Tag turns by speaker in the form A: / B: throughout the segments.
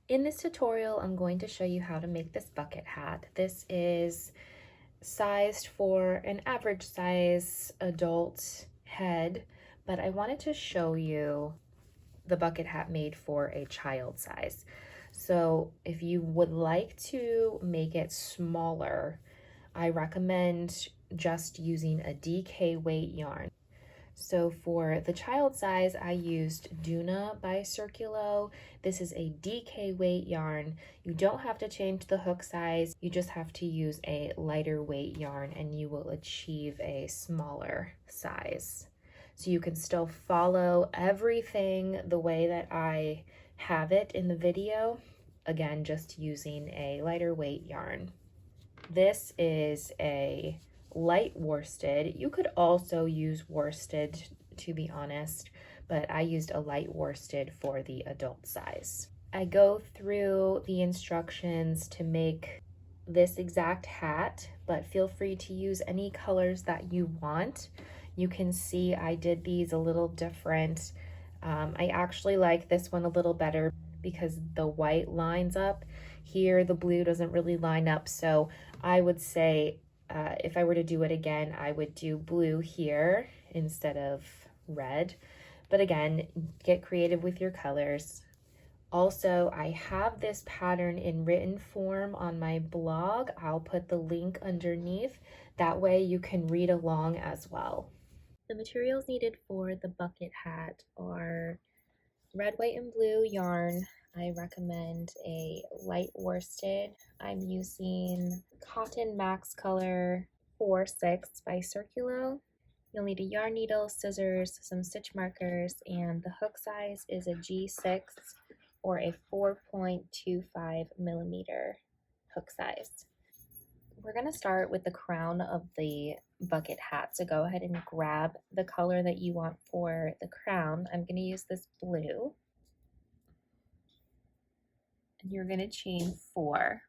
A: In this tutorial, I'm going to show you how to make this bucket hat. This is sized for an average size adult head, but I wanted to show you the bucket hat made for a child size. So if you would like to make it smaller, I recommend just using a DK weight yarn. So for the child size, I used Duna by Circulo. This is a DK weight yarn. You don't have to change the hook size. You just have to use a lighter weight yarn and you will achieve a smaller size. So you can still follow everything the way that I have it in the video. Again, just using a lighter weight yarn. This is a light worsted. You could also use worsted, to be honest, but I used a light worsted for the adult size. I go through the instructions to make this exact hat, but feel free to use any colors that you want. You can see I did these a little different. I actually like this one a little better because the white lines up. Here the blue doesn't really line up, so I would say if I were to do it again, I would do blue here instead of red. But again, get creative with your colors. Also, I have this pattern in written form on my blog. I'll put the link underneath. That way you can read along as well. The materials needed for the bucket hat are red, white, and blue yarn. I recommend a light worsted. I'm using Cotton Max Color 4/6 by Circulo. You'll need a yarn needle, scissors, some stitch markers, and the hook size is a G6 or a 4.25 millimeter hook size. We're going to start with the crown of the bucket hat, so go ahead and grab the color that you want for the crown. I'm going to use this blue. And you're going to chain 4.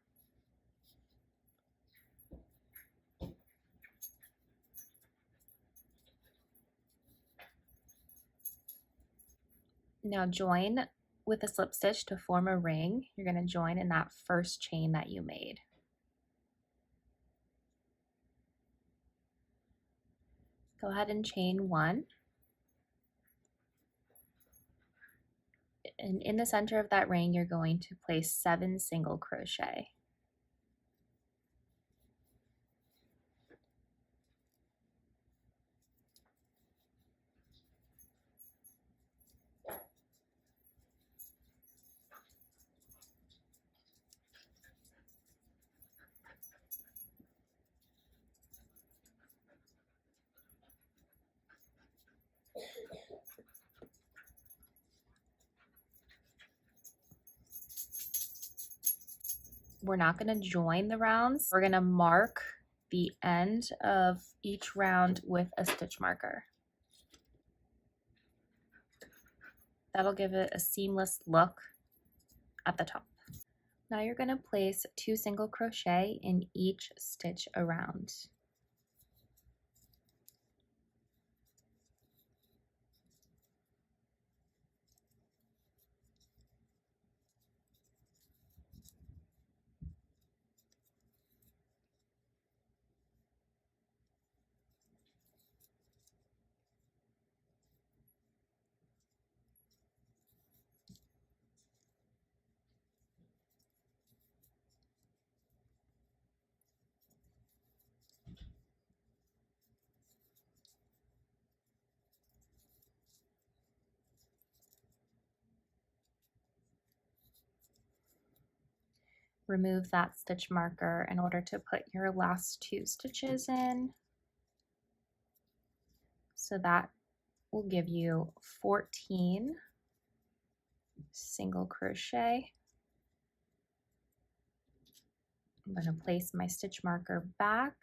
A: Now join with a slip stitch to form a ring. You're going to join in that first chain that you made. Go ahead and chain 1. And in the center of that ring, you're going to place 7 single crochet. We're not going to join the rounds. We're going to mark the end of each round with a stitch marker. That'll give it a seamless look at the top. Now you're going to place 2 single crochet in each stitch around. Remove that stitch marker in order to put your last 2 stitches in. So that will give you 14 single crochet. I'm going to place my stitch marker back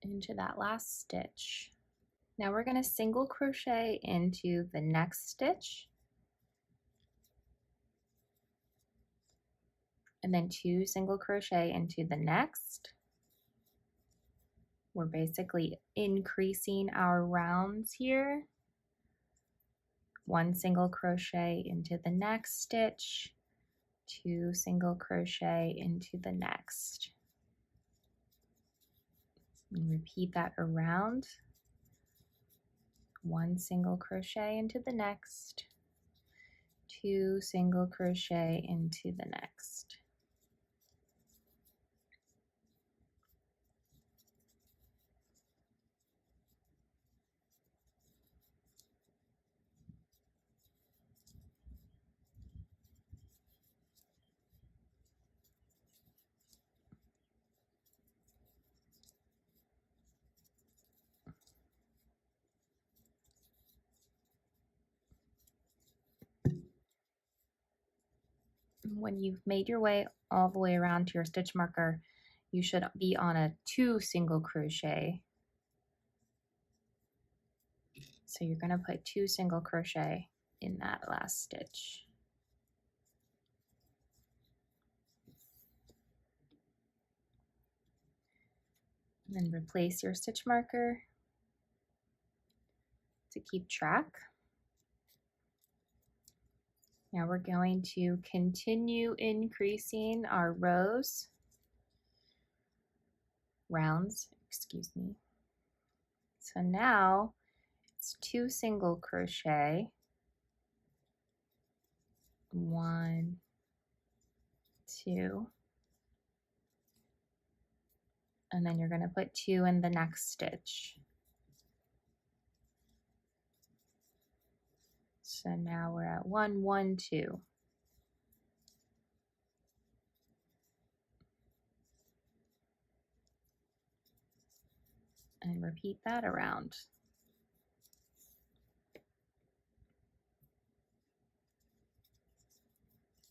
A: into that last stitch. Now we're going to single crochet into the next stitch, and then 2 single crochet into the next. We're basically increasing our rounds here. 1 single crochet into the next stitch, 2 single crochet into the next, and repeat that around. 1 single crochet into the next, 2 single crochet into the next. When you've made your way all the way around to your stitch marker, you should be on a 2 single crochet. So you're going to put 2 single crochet in that last stitch. And then replace your stitch marker to keep track. Now we're going to continue increasing our rounds, excuse me. So now it's 2 single crochet, 1, 2, and then you're going to put 2 in the next stitch. So now we're at 1, 1, 2. And repeat that around.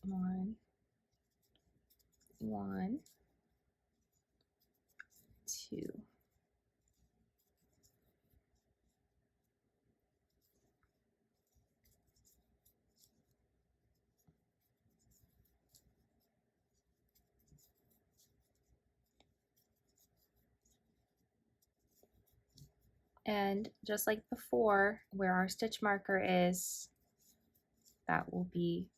A: 1, 1, 2. And just like before, where our stitch marker is, that will be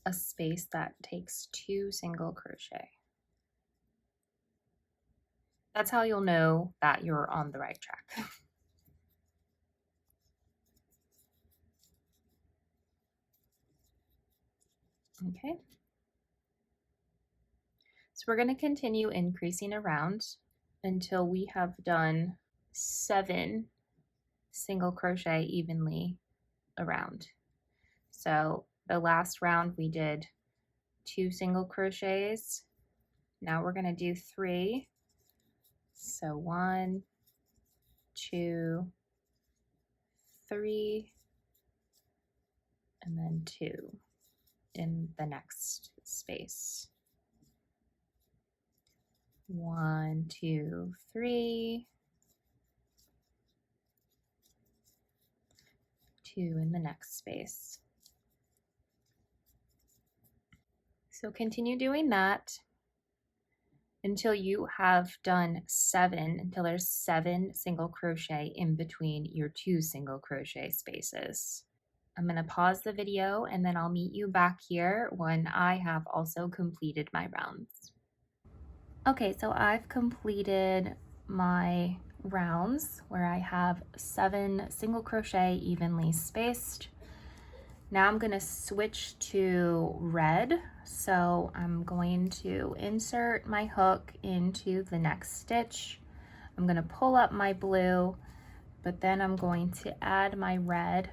A: a space that takes 2 single crochet. That's how you'll know that you're on the right track. Okay. So we're going to continue increasing around until we have done 7 single crochet evenly around. So the last round we did 2 single crochets. Now we're going to do 3. So 1, 2, 3, and then 2 in the next space. 1, 2, 3, 2 in the next space. So continue doing that until you have done 7, until there's 7 single crochet in between your 2 single crochet spaces. I'm going to pause the video and then I'll meet you back here when I have also completed my rounds. Okay, so I've completed my rounds where I have 7 single crochet evenly spaced. Now I'm going to switch to red. So I'm going to insert my hook into the next stitch. I'm going to pull up my blue, but then I'm going to add my red.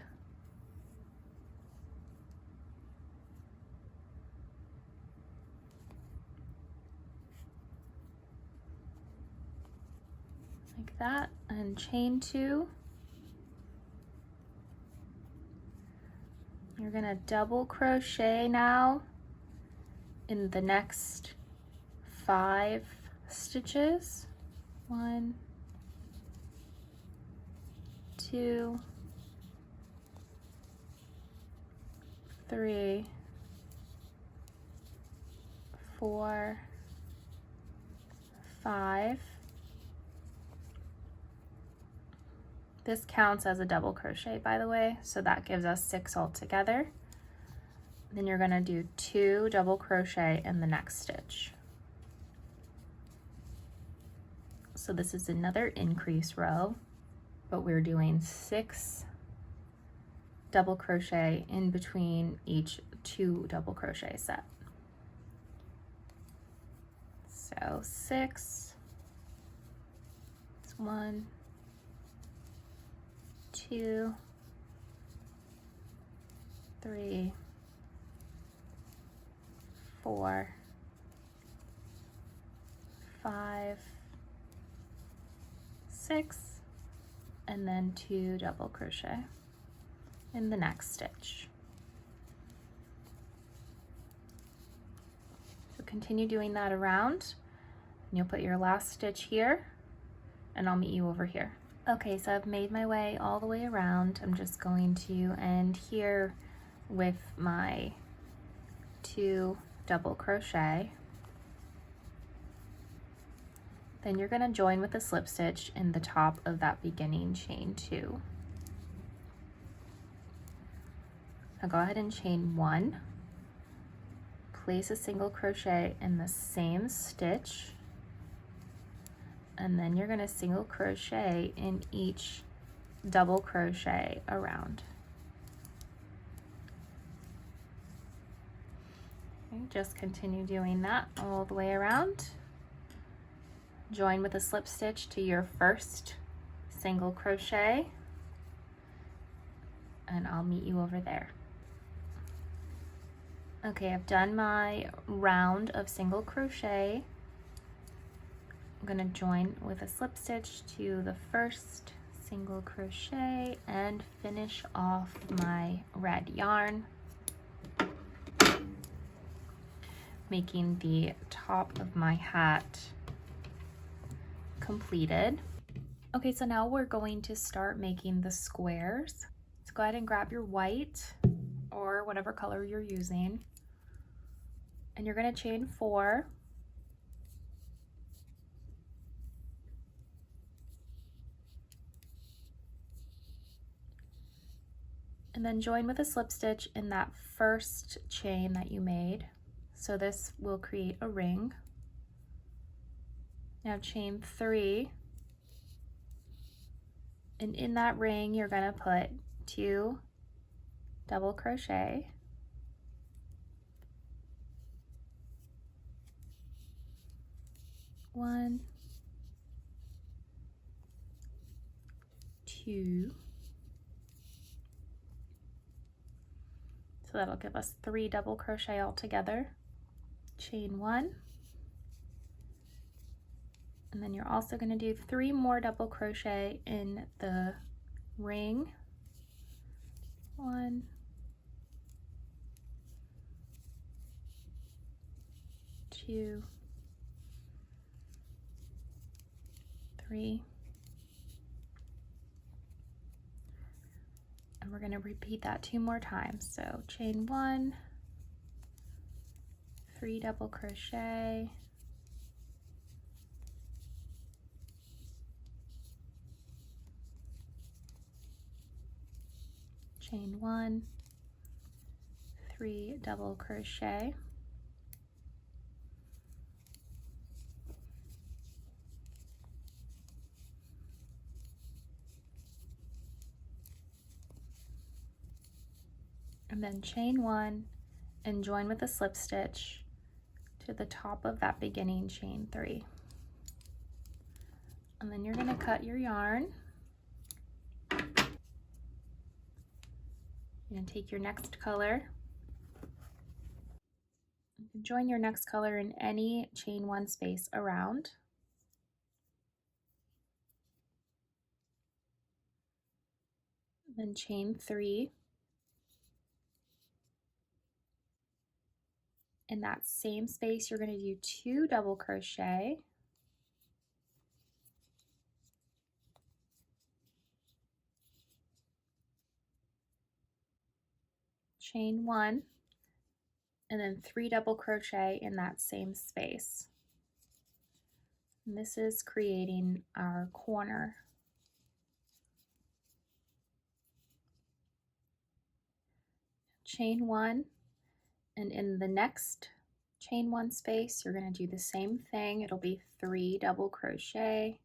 A: Like that, and chain 2. You're going to double crochet now in the next 5 stitches. 1, 2, 3, 4, 5. This counts as a double crochet, by the way, so that gives us 6 altogether. Then you're going to do 2 double crochet in the next stitch. So this is another increase row, but we're doing 6 double crochet in between each 2 double crochet set. So 6, 1, 2, 3, 4, 5, 6, and then 2 double crochet in the next stitch. So continue doing that around, and you'll put your last stitch here, and I'll meet you over here. Okay, so I've made my way all the way around. I'm just going to end here with my 2 double crochet. Then you're going to join with a slip stitch in the top of that beginning chain 2. Now go ahead and chain 1, place a single crochet in the same stitch, and then you're going to single crochet in each double crochet around. Okay, just continue doing that all the way around. Join with a slip stitch to your first single crochet, and I'll meet you over there. Okay, I've done my round of single crochet. I'm going to join with a slip stitch to the first single crochet and finish off my red yarn, making the top of my hat completed. Okay, so now we're going to start making the squares. So go ahead and grab your white or whatever color you're using, and you're going to chain 4, and then join with a slip stitch in that first chain that you made. So this will create a ring. Now chain 3, and in that ring you're going to put 2 double crochet, 1, 2, so that'll give us 3 double crochet all together, chain 1, and then you're also going to do 3 more double crochet in the ring, 1, 2, 3, and we're going to repeat that 2 more times. So chain 1, 3 double crochet, chain 1, 3 double crochet, and then chain 1 and join with a slip stitch to the top of that beginning chain 3. And then you're going to cut your yarn. You're going to take your next color. You can join your next color in any chain 1 space around. Then chain 3. In that same space, you're going to do 2 double crochet, chain 1, and then 3 double crochet in that same space. And this is creating our corner. Chain 1, And in the next chain 1 space, you're going to do the same thing. It'll be 3 double crochet,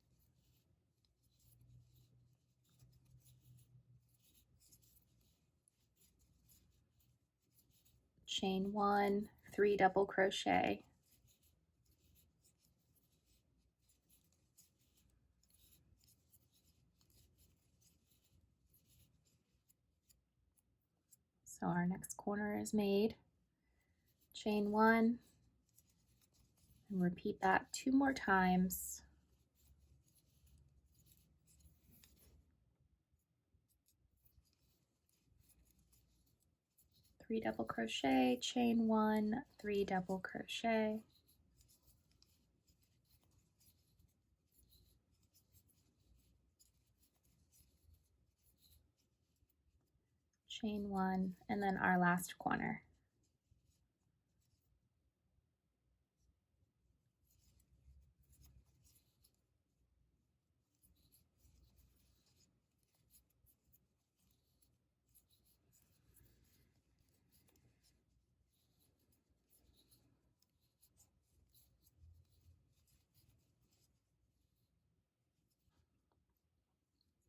A: chain 1, 3 double crochet, so our next corner is made, chain 1, and repeat that 2 more times. Three double crochet, chain 1, 3 double crochet, chain 1, and then our last corner.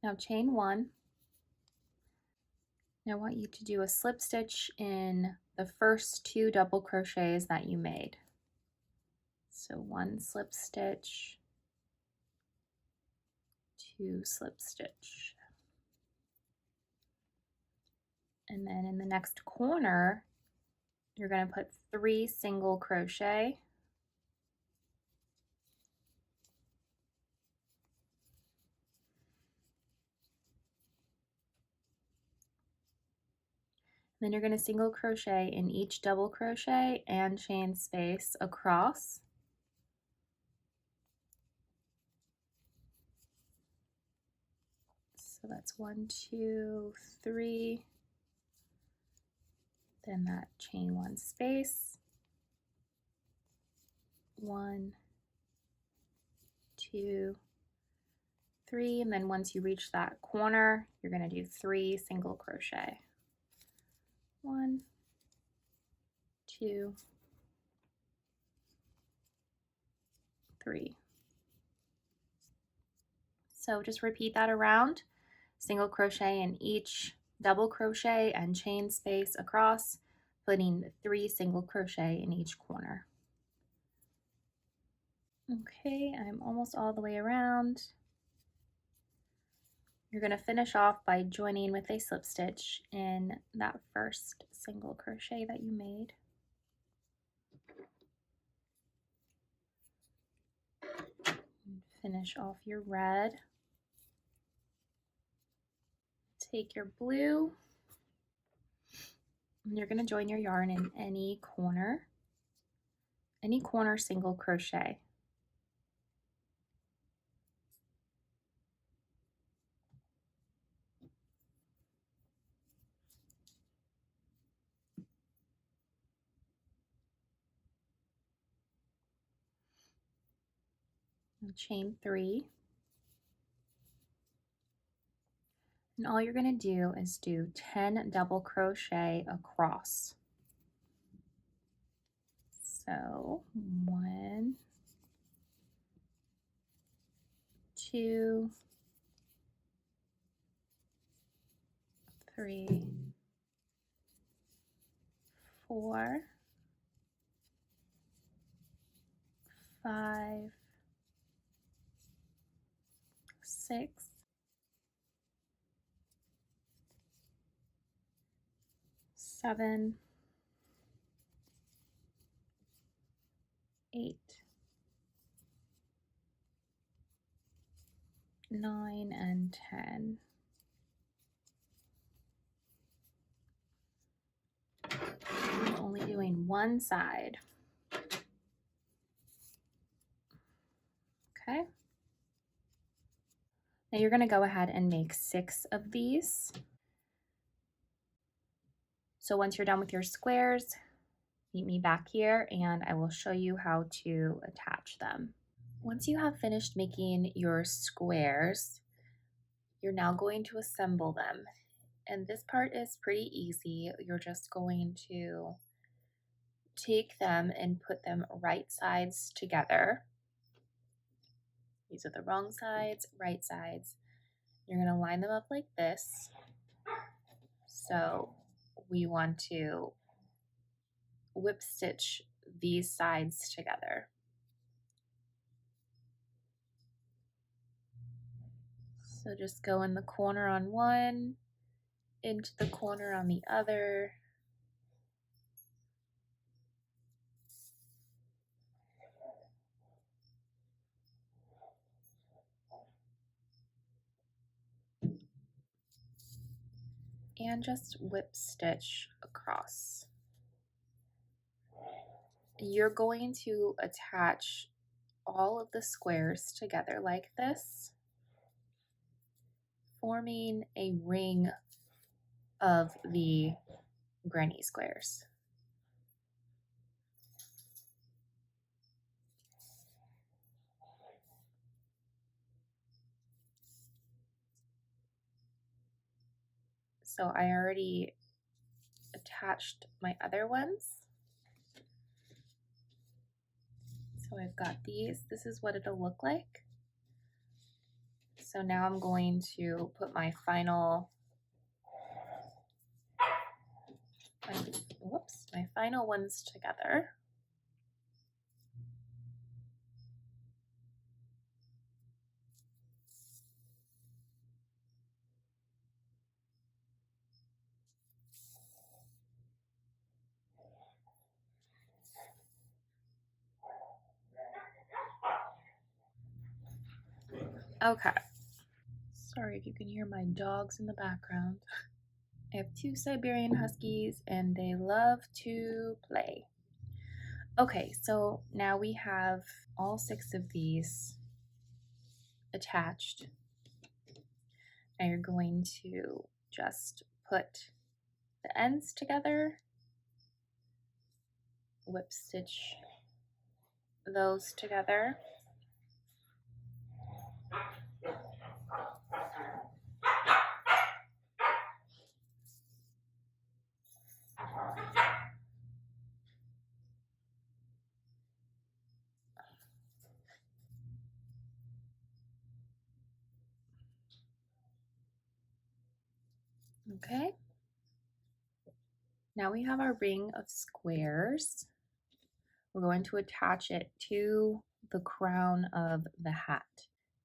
A: Now chain 1. Now I want you to do a slip stitch in the first 2 double crochets that you made. So 1 slip stitch, 2 slip stitch. And then in the next corner, you're going to put 3 single crochet, then you're going to single crochet in each double crochet and chain space across. So that's 1, 2, 3, then that chain 1 space, 1, 2, 3, and then once you reach that corner, you're going to do 3 single crochet. 1, 2, 3. So just repeat that around, single crochet in each double crochet and chain space across, putting 3 single crochet in each corner. Okay, I'm almost all the way around. You're going to finish off by joining with a slip stitch in that first single crochet that you made. Finish off your red. Take your blue, and you're going to join your yarn in any corner single crochet. And chain 3. And all you're going to do is do 10 double crochet across. So 1, 2, 3, 4, 5, 6, 7, 8, 9, and 10. I'm only doing one side. Okay. Now you're going to go ahead and make 6 of these. So once you're done with your squares, meet me back here and I will show you how to attach them. Once you have finished making your squares, you're now going to assemble them. And this part is pretty easy. You're just going to take them and put them right sides together. These are the wrong sides, right sides. You're going to line them up like this. So we want to whip stitch these sides together. So just go in the corner on one, into the corner on the other. And just whip stitch across. You're going to attach all of the squares together like this, forming a ring of the granny squares. So I already attached my other ones. So I've got these. This is what it'll look like. So now I'm going to put my final ones together. Okay. Sorry if you can hear my dogs in the background. I have 2 Siberian Huskies and they love to play. Okay, so now we have all 6 of these attached. Now you're going to just put the ends together, whip stitch those together. Okay. Now we have our ring of squares. We're going to attach it to the crown of the hat.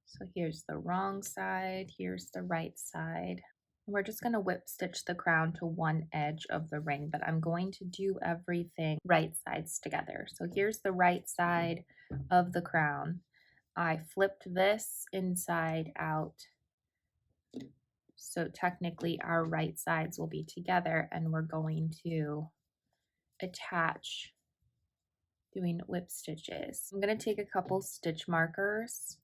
A: So here's the wrong side, here's the right side. And we're just going to whip stitch the crown to one edge of the ring, but I'm going to do everything right sides together. So here's the right side of the crown. I flipped this inside out. So technically our right sides will be together and we're going to attach doing whip stitches. I'm going to take a couple stitch markers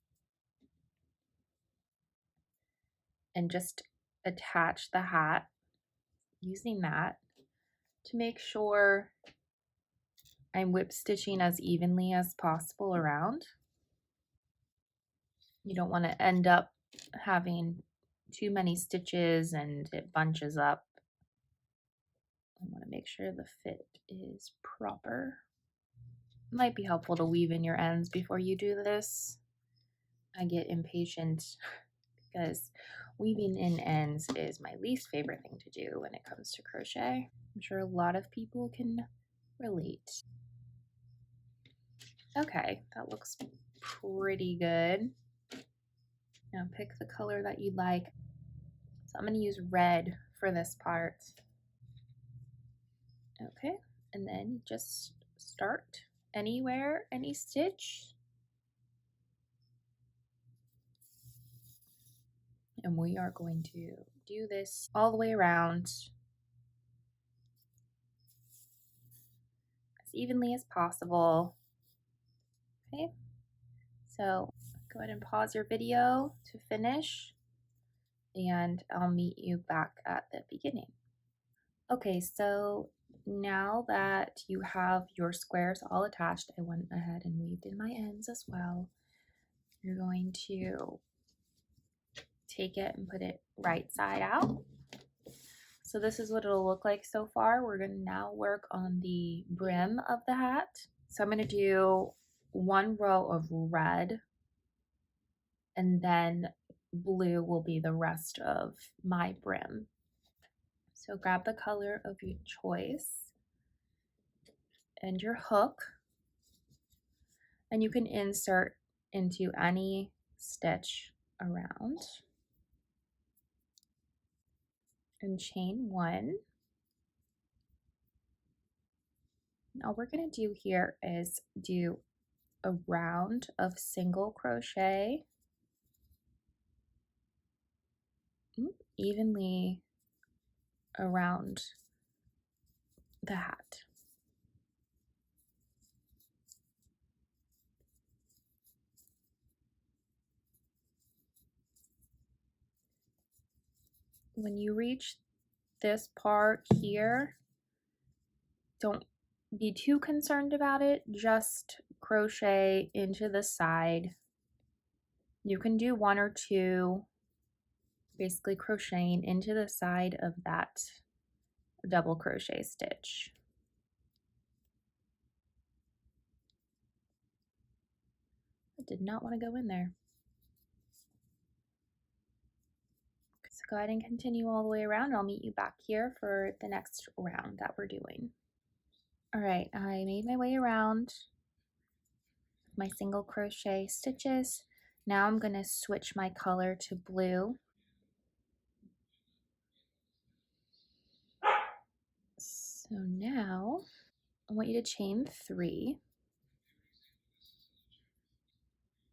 A: and just attach the hat using that to make sure I'm whip stitching as evenly as possible around. You don't want to end up having too many stitches and it bunches up. I want to make sure the fit is proper. It might be helpful to weave in your ends before you do this. I get impatient because weaving in ends is my least favorite thing to do when it comes to crochet. I'm sure a lot of people can relate. Okay, that looks pretty good. Now pick the color that you like. So I'm going to use red for this part. Okay, and then just start anywhere, any stitch. And we are going to do this all the way around as evenly as possible. Okay, so go ahead and pause your video to finish and I'll meet you back at the beginning. Okay, so now that you have your squares all attached, I went ahead and weaved in my ends as well. You're going to take it and put it right side out. So this is what it'll look like so far. We're gonna now work on the brim of the hat. So I'm gonna do one row of red, and then blue will be the rest of my brim. So grab the color of your choice and your hook, and you can insert into any stitch around and chain one. And all we're going to do here is do a round of single crochet evenly around the hat. When you reach this part here, don't be too concerned about it. Just crochet into the side. You can do one or two, basically crocheting into the side of that double crochet stitch. I did not want to go in there. So go ahead and continue all the way around. I'll meet you back here for the next round that we're doing. All right, I made my way around my single crochet stitches. Now I'm going to switch my color to blue. So now I want you to chain 3,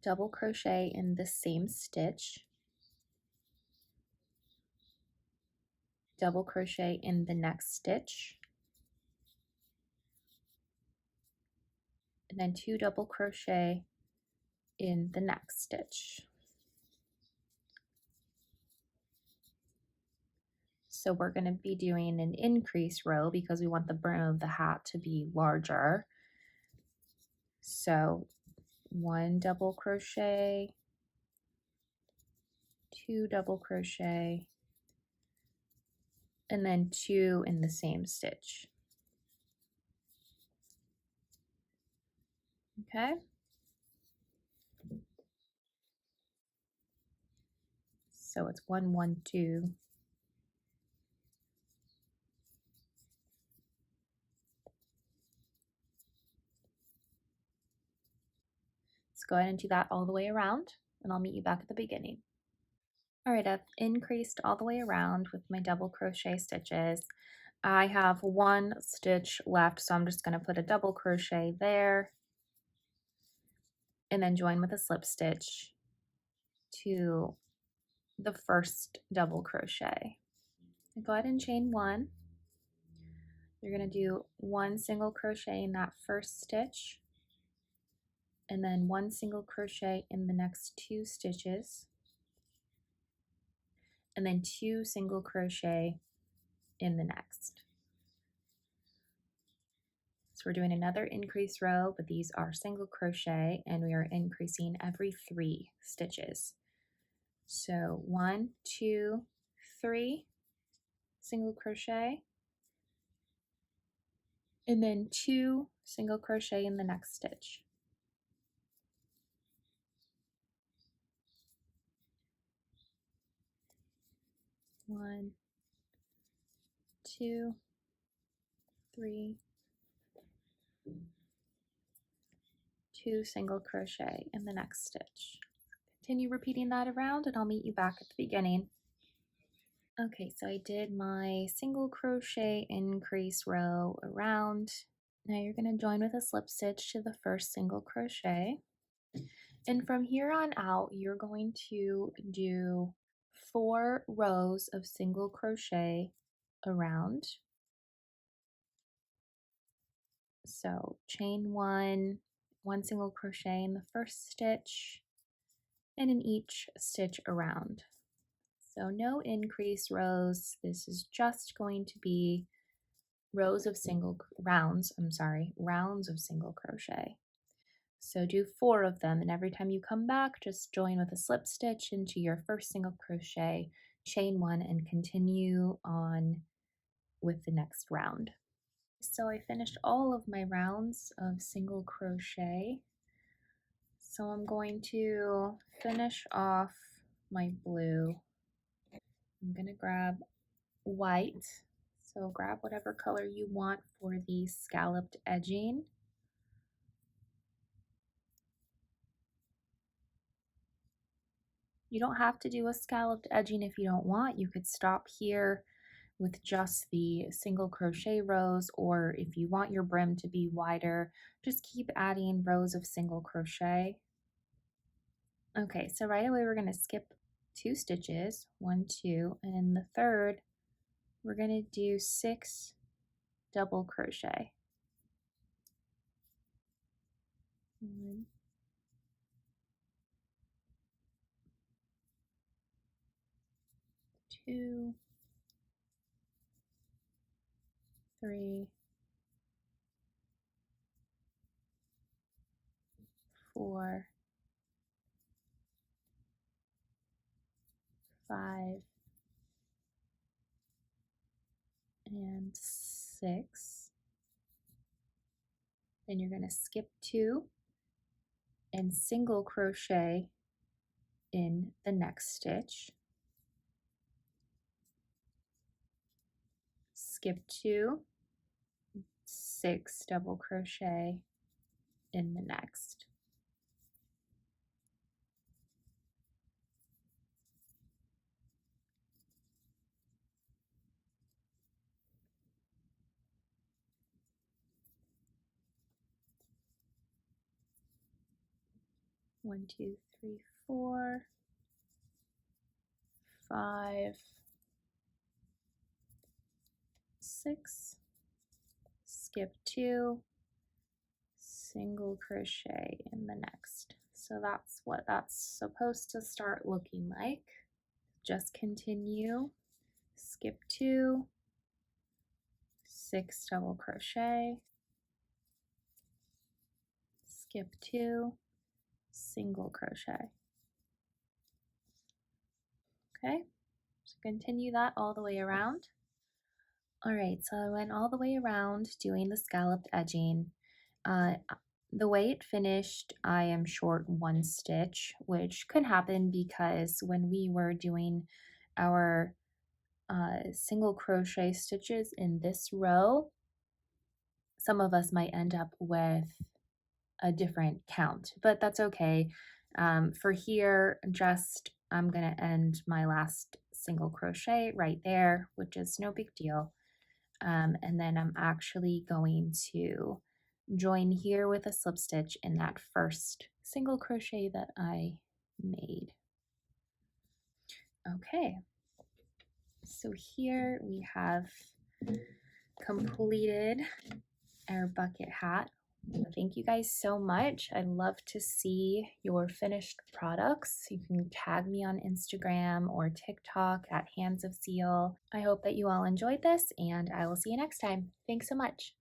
A: double crochet in the same stitch, double crochet in the next stitch, and then 2 double crochet in the next stitch. So we're going to be doing an increase row because we want the brim of the hat to be larger. So 1 double crochet, 2 double crochet, and then 2 in the same stitch. Okay. So it's 1, 1, 2. Let's go ahead and do that all the way around, and I'll meet you back at the beginning. All right, I've increased all the way around with my double crochet stitches. I have 1 stitch left, so I'm just going to put a double crochet there and then join with a slip stitch to the first double crochet. Go ahead and chain 1. You're going to do 1 single crochet in that first stitch, and then 1 single crochet in the next 2 stitches, and then 2 single crochet in the next. So we're doing another increase row, but these are single crochet, and we are increasing every 3 stitches. So 1, 2, 3 single crochet, and then 2 single crochet in the next stitch. One, 2, 3, 2 single crochet in the next stitch. Continue repeating that around, and I'll meet you back at the beginning. Okay, so I did my single crochet increase row around. Now you're going to join with a slip stitch to the first single crochet. And from here on out, you're going to do 4 rows of single crochet around. So chain 1, 1 single crochet in the first stitch, and in each stitch around. So no increase rows. This is just going to be rounds of single crochet. So do 4 of them, and every time you come back, just join with a slip stitch into your first single crochet, chain 1, and continue on with the next round. So I finished all of my rounds of single crochet. So I'm going to finish off my blue. I'm going to grab white. So grab whatever color you want for the scalloped edging. You don't have to do a scalloped edging if you don't want. You could stop here with just the single crochet rows, or if you want your brim to be wider, just keep adding rows of single crochet. Okay, so right away we're going to skip 2 stitches, 1, 2, and in the third we're going to do 6 double crochet. 1, 2, 3, 4, 5, and 6. Then you're going to skip 2 and single crochet in the next stitch. Skip 2, 6 double crochet in the next. One, 2, 3, 4, 5, 6, skip 2, single crochet in the next. So that's what that's supposed to start looking like. Just continue, skip 2, 6 double crochet, skip 2, single crochet. Okay, so continue that all the way around. All right, so I went all the way around doing the scalloped edging. The way it finished, I am short 1 stitch, which could happen because when we were doing our single crochet stitches in this row, some of us might end up with a different count, but that's okay. For here, just I'm gonna end my last single crochet right there, which is no big deal. And then I'm actually going to join here with a slip stitch in that first single crochet that I made. Okay, so here we have completed our bucket hat. Thank you guys so much. I'd love to see your finished products. You can tag me on Instagram or TikTok at Hands of Seal. I hope that you all enjoyed this, and I will see you next time. Thanks so much.